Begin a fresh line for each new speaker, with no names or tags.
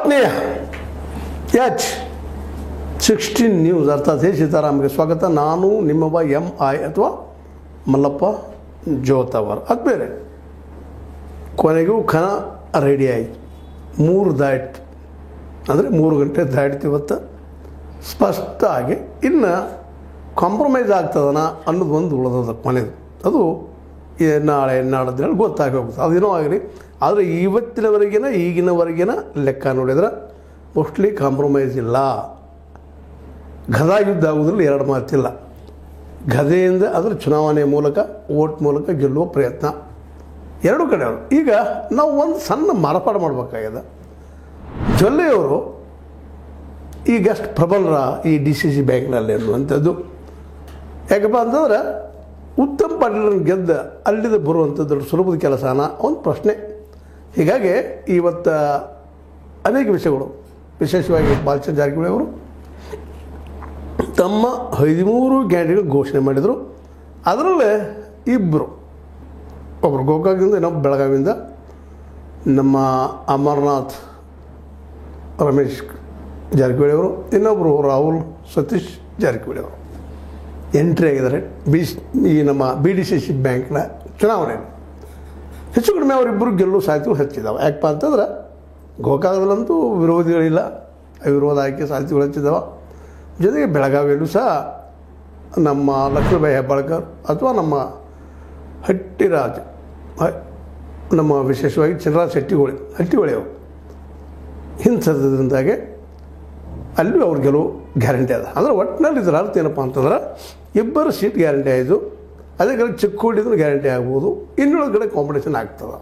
ಆತ್ಮೀಯ H16 news ಅರ್ಥಾತ್ ಹೇ ಸೀತಾರಾಮ್ಗೆ ಸ್ವಾಗತ. ನಾನು ನಿಮ್ಮವ MI ಅಥವಾ ಮಲ್ಲಪ್ಪ ಜೋತವರ್. ಅದು ಬೇರೆ ಕೊನೆಗೂ ಕಣ ರೆಡಿ ಆಯಿತು. 3 ದಾಟ್ ಅಂದರೆ 3 ಗಂಟೆ ದಾಟಿತು ಇವತ್ತು. ಸ್ಪಷ್ಟ ಆಗಿ ಇನ್ನು ಕಾಂಪ್ರಮೈಸ್ ಆಗ್ತದನ ಅನ್ನೋದು ಒಂದು ಉಳಿದದ ಕೊನೆದು. ಅದು ನಾಳೆ ನಾಡದ್ರಲ್ಲಿ ಗೊತ್ತಾಗಿ ಹೋಗುತ್ತೆ. ಅದೇನೋ ಆಗಲಿ, ಆದರೆ ಇವತ್ತಿನವರೆಗಿನ ಈಗಿನವರೆಗಿನ ಲೆಕ್ಕ ನೋಡಿದ್ರೆ ಮೋಸ್ಟ್ಲಿ ಕಾಂಪ್ರಮೈಸ್ ಇಲ್ಲ. ಗದಾ ಯುದ್ಧ ಆಗೋದ್ರಲ್ಲಿ ಎರಡು ಮಾತಿಲ್ಲ. ಗದೆಯಿಂದ ಅದರ ಚುನಾವಣೆ ಮೂಲಕ ವೋಟ್ ಮೂಲಕ ಗೆಲ್ಲುವ ಪ್ರಯತ್ನ ಎರಡೂ ಕಡೆಯವರು. ಈಗ ನಾವು ಒಂದು ಸಣ್ಣ ಮಾರ್ಪಾಡು ಮಾಡಬೇಕಾಗ್ಯದ. ಜೊಲ್ಲೆಯವರು ಈಗಷ್ಟು ಪ್ರಬಲರ ಈ DCC ಬ್ಯಾಂಕ್ನಲ್ಲಿ ಅನ್ನುವಂಥದ್ದು. ಯಾಕಪ್ಪ ಅಂತಂದ್ರೆ ಉತ್ತಮ್ ಪಾಟೀಲರನ್ನು ಗೆದ್ದ ಅಲ್ಲಿಂದ ಬರುವಂಥದ್ದು ಸುಲಭದ ಕೆಲಸನ ಒಂದು ಪ್ರಶ್ನೆ. ಹೀಗಾಗಿ ಇವತ್ತು ಅನೇಕ ವಿಷಯಗಳು, ವಿಶೇಷವಾಗಿ ಬಾಲಚಂದ್ರ ಜಾರಕಿಹೊಳಿ ಅವರು ತಮ್ಮ 13 ಕ್ಯಾಂಡಿಡೇಟ್ ಘೋಷಣೆ ಮಾಡಿದರು. ಅದರಲ್ಲೇ ಇಬ್ಬರು, ಒಬ್ಬರು ಗೋಕಾಕದಿಂದ, ಇನ್ನೊಬ್ಬ ಬೆಳಗಾವಿಯಿಂದ ನಮ್ಮ ಅಮರನಾಥ್ ರಮೇಶ್ ಜಾರಕಿಹೊಳಿ ಅವರು, ಇನ್ನೊಬ್ಬರು ರಾಹುಲ್ ಸತೀಶ್ ಜಾರಕಿಹೊಳಿ ಅವರು ಎಂಟ್ರಿ ಆಗಿದ್ದಾರೆ ಈ ನಮ್ಮ BDCC ಬ್ಯಾಂಕ್ನ ಚುನಾವಣೆಯಲ್ಲಿ. ಹೆಚ್ಚು ಕಡಿಮೆ ಅವರಿಬ್ಬರು ಗೆಲ್ಲುವ ಸಾಧ್ಯತೆಗಳು ಹೆಚ್ಚಿದ್ದಾವೆ. ಯಾಕಪ್ಪ ಅಂತಂದ್ರೆ ಗೋಕಾಕದಲ್ಲಂತೂ ವಿರೋಧಿಗಳಿಲ್ಲ, ವಿರೋಧ ಆಯ್ಕೆ ಸಾಧ್ಯತೆಗಳು ಹೆಚ್ಚಿದ್ದಾವೆ. ಜೊತೆಗೆ ಬೆಳಗಾವಿಯಲ್ಲೂ ಸಹ ನಮ್ಮ ಲಕ್ಷ್ಮೀಬಾಯಿ ಹೆಬ್ಬಾಳ್ಕರ್ ಅಥವಾ ನಮ್ಮ ಹಟ್ಟಿರಾಜ್, ನಮ್ಮ ವಿಶೇಷವಾಗಿ ಚಿನರಾಜ್ ಹಟ್ಟಿಹೊಳಿ ಅವರು ಹಿಂಸದ್ರಿಂದಾಗೆ ಅಲ್ಲಿ ಅವ್ರ ಗೆಲುವು ಗ್ಯಾರಂಟಿ ಅದ. ಅಂದರೆ ಒಟ್ಟಿನಲ್ಲಿ ಇದರ ಅರ್ಥ ಏನಪ್ಪ ಅಂತಂದ್ರೆ ಇಬ್ಬರು ಸೀಟ್ ಗ್ಯಾರಂಟಿ ಆಯಿತು. ಅದೇ ಕಡೆ ಚಿಕ್ಕೋಡಿದ್ರು ಗ್ಯಾರಂಟಿ ಆಗ್ಬೋದು. ಇನ್ನೊಂದು ಕಡೆ ಕಾಂಪಿಟೇಷನ್ ಆಗ್ತದೆ.